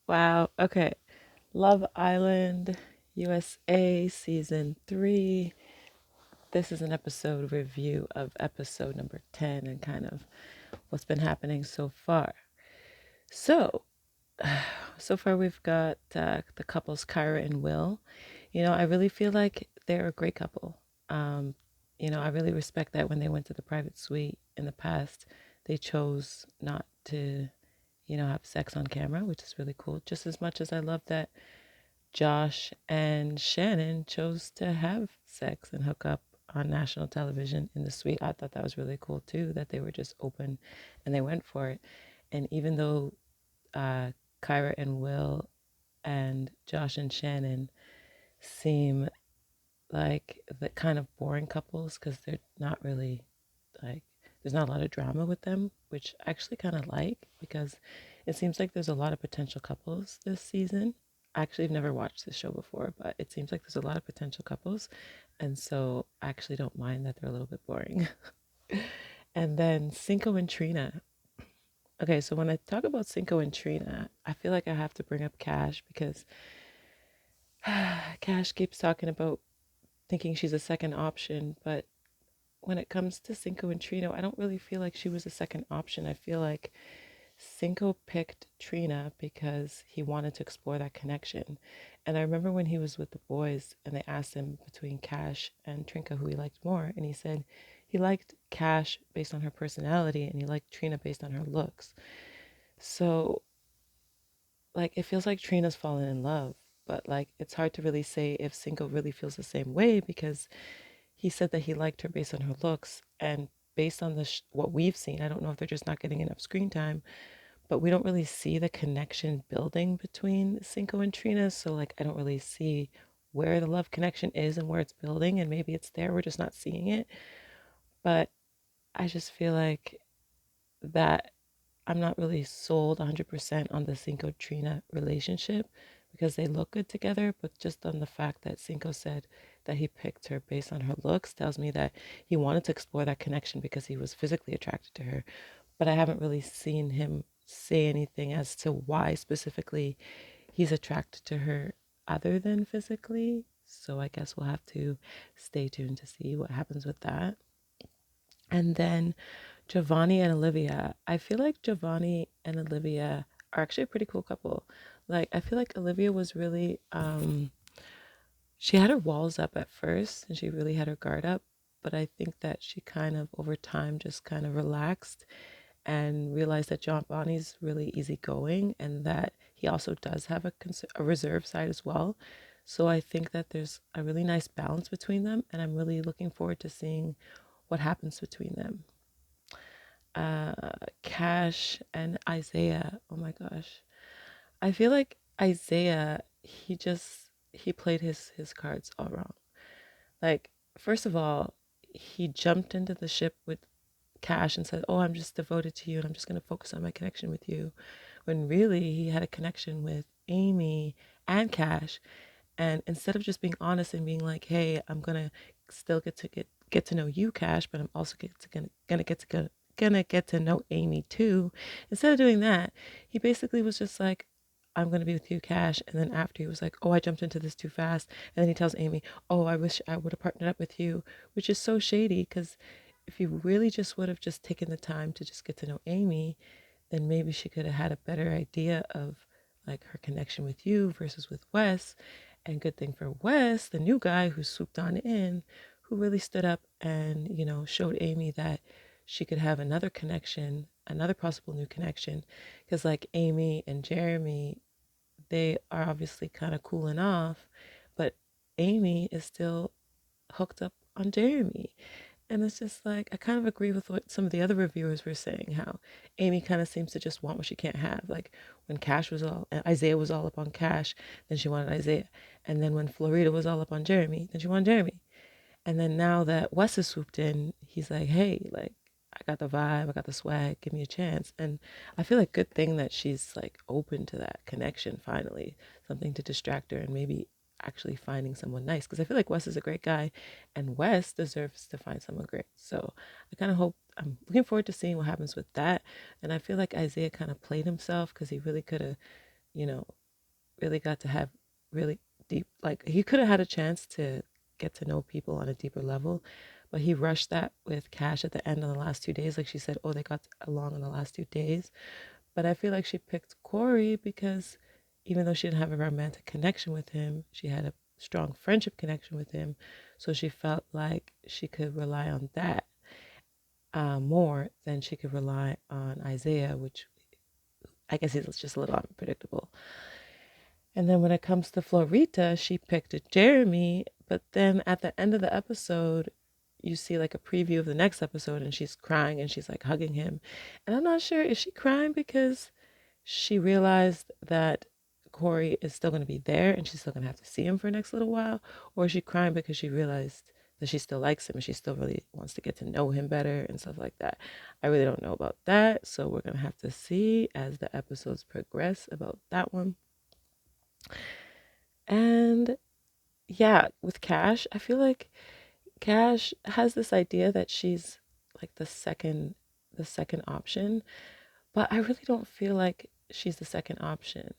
Wow. Okay. Love Island USA season 3. This is an episode review of episode number 10 and kind of what's been happening so far. So, so far we've got the couples Kyra and Will. I really feel like they're a great couple. Um, I really respect that when they went to the private suite in the past, they chose not to, have sex on camera, which is really cool. Just as much as I love that Josh and Shannon chose to have sex and hook up on national television in the suite. I thought that was really cool too, that they were just open and they went for it. And even though uh, Kyra and Will and Josh and Shannon seem like the kind of boring couples because they're not really like, there's not a lot of drama with them, which I actually kind of like because it seems like there's a lot of potential couples this season. I actually have never watched this show before, but it seems like there's a lot of potential couples. And so I actually don't mind that they're a little bit boring. And then Cinco and Trina. Okay, so when I talk about Cinco and Trina, I feel like I have to bring up Cash because Cash keeps talking about thinking she's a second option, but when it comes to Cinco and Trina, I don't really feel like she was a second option. I feel like Cinco picked Trina because he wanted to explore that connection. And I remember when he was with the boys and they asked him between Cash and Trinka who he liked more, and he said he liked Cash based on her personality and he liked Trina based on her looks. So, like, it feels like Trina's fallen in love, but like, it's hard to really say if Cinco really feels the same way because he said that he liked her based on her looks and based on what we've seen. I don't know if they're just not getting enough screen time, but we don't really see the connection building between Cinco and Trina. So like, I don't really see where the love connection is and where it's building, and maybe it's there, we're just not seeing it. But I just feel like that I'm not really sold 100% on the Cinco Trina relationship because they look good together, but just on the fact that Cinco said that he picked her based on her looks tells me that he wanted to explore that connection because he was physically attracted to her. But I haven't really seen him say anything as to why specifically he's attracted to her other than physically. So I guess we'll have to stay tuned to see what happens with that. And then Giovanni and Olivia. I feel like Giovanni and Olivia are actually a pretty cool couple. Like I feel like Olivia was really she had her walls up at first and she really had her guard up, but I think that she kind of over time just kind of relaxed and realized that Giovanni's really easygoing and that he also does have a reserve side as well. So I think that there's a really nice balance between them, and I'm really looking forward to seeing what happens between them. uh Cash and Isaiah. Oh my gosh. I feel like Isaiah, he played his cards all wrong. Like, first of all, he jumped into the ship with Cash and said, "Oh, I'm just devoted to you and I'm just going to focus on my connection with you." When really he had a connection with Amy and Cash, and instead of just being honest and being like, "Hey, I'm going to still get to know you, Cash, but I'm also gonna get to know Amy too." Instead of doing that, he basically was just like, "I'm gonna be with you, Cash," and then after he was like, "Oh, I jumped into this too fast," and then he tells Amy, "Oh, I wish I would have partnered up with you," which is so shady because if you really just would have just taken the time to just get to know Amy, then maybe she could have had a better idea of like her connection with you versus with Wes. And good thing for Wes, the new guy who swooped on in, who really stood up and, showed Amy that she could have another connection, another possible new connection. Because, like, Amy and Jeremy, they are obviously kind of cooling off, but Amy is still hooked up on Jeremy. And it's just like, I kind of agree with what some of the other reviewers were saying, how Amy kind of seems to just want what she can't have. Like when Isaiah was all up on Cash, then she wanted Isaiah. And then when Florida was all up on Jeremy, then she wanted Jeremy. And then now that Wes has swooped in, he's like, hey, like, I got the vibe, I got the swag, give me a chance. And I feel like good thing that she's like open to that connection finally, something to distract her and maybe actually finding someone nice. Because I feel like Wes is a great guy and Wes deserves to find someone great. So I kind of hope, I'm looking forward to seeing what happens with that. And I feel like Isaiah kind of played himself because he really could have, you know, really got to have really deep, like, he could have had a chance to get to know people on a deeper level, but he rushed that with Cash at the end on the last 2 days. Like she said, oh, they got along in the last 2 days. But I feel like she picked Corey because even though she didn't have a romantic connection with him, she had a strong friendship connection with him. So she felt like she could rely on that more than she could rely on Isaiah, which I guess he's just a little unpredictable. And then when it comes to Florita, she picked Jeremy, but then at the end of the episode, you see like a preview of the next episode and she's crying and she's like hugging him. And I'm not sure, is she crying because she realized that Korey is still going to be there and she's still going to have to see him for the next little while? Or is she crying because she realized that she still likes him and she still really wants to get to know him better and stuff like that? I really don't know about that. So we're going to have to see as the episodes progress about that one. And yeah, with Cash, I feel like Cash has this idea that she's like the second option, but I really don't feel like she's the second option.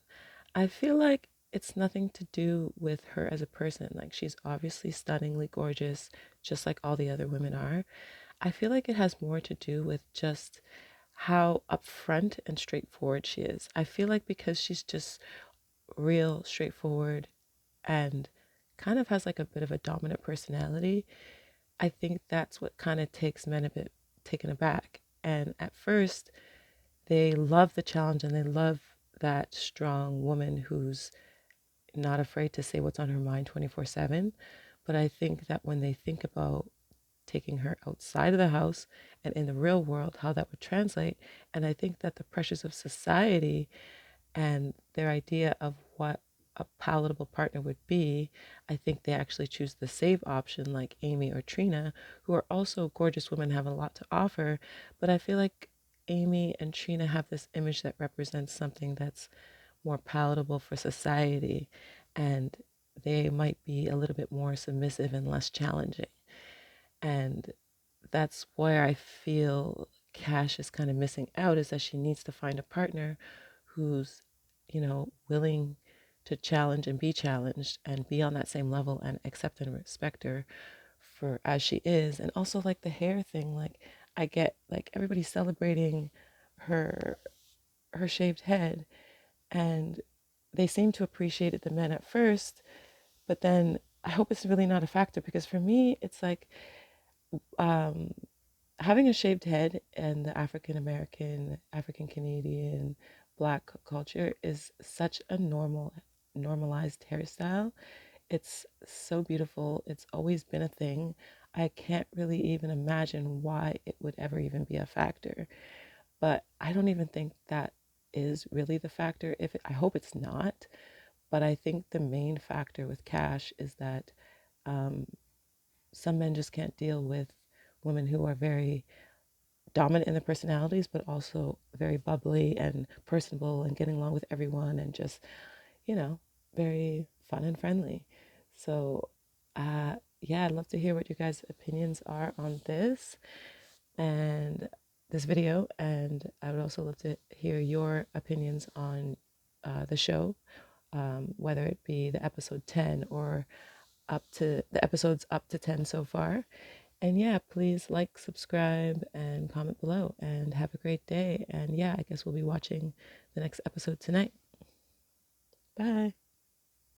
I feel like it's nothing to do with her as a person. Like she's obviously stunningly gorgeous, just like all the other women are. I feel like it has more to do with just how upfront and straightforward she is. I feel like because she's just real straightforward and kind of has like a bit of a dominant personality, I think that's what kind of takes men a bit taken aback. And at first, they love the challenge and they love that strong woman who's not afraid to say what's on her mind 24/7. But I think that when they think about taking her outside of the house and in the real world, how that would translate, and I think that the pressures of society and their idea of what a palatable partner would be, I think they actually choose the safe option like Amy or Trina, who are also gorgeous women, have a lot to offer. But I feel like Amy and Trina have this image that represents something that's more palatable for society, and they might be a little bit more submissive and less challenging. And that's where I feel Cash is kind of missing out, is that she needs to find a partner who's, willing to challenge and be challenged and be on that same level and accept and respect her for as she is. And also like the hair thing, like I get like everybody's celebrating her her shaved head and they seem to appreciate it, the men at first, but then I hope it's really not a factor because for me it's like um having a shaved head in the African American, African Canadian, Black culture is such a normalized hairstyle. It's so beautiful. It's always been a thing. I can't really even imagine why it would ever even be a factor. But I don't even think that is really the factor. I hope it's not. But I think the main factor with Cash is that um, some men just can't deal with women who are very dominant in their personalities, but also very bubbly and personable and getting along with everyone and just, you know, very fun and friendly. So, yeah, I'd love to hear what you guys' opinions are on this and this video. And I would also love to hear your opinions on the show, whether it be the episode 10 or up to the episodes up to 10 so far. And yeah, please like, subscribe, and comment below. And have a great day. And yeah, I guess we'll be watching the next episode tonight. Bye.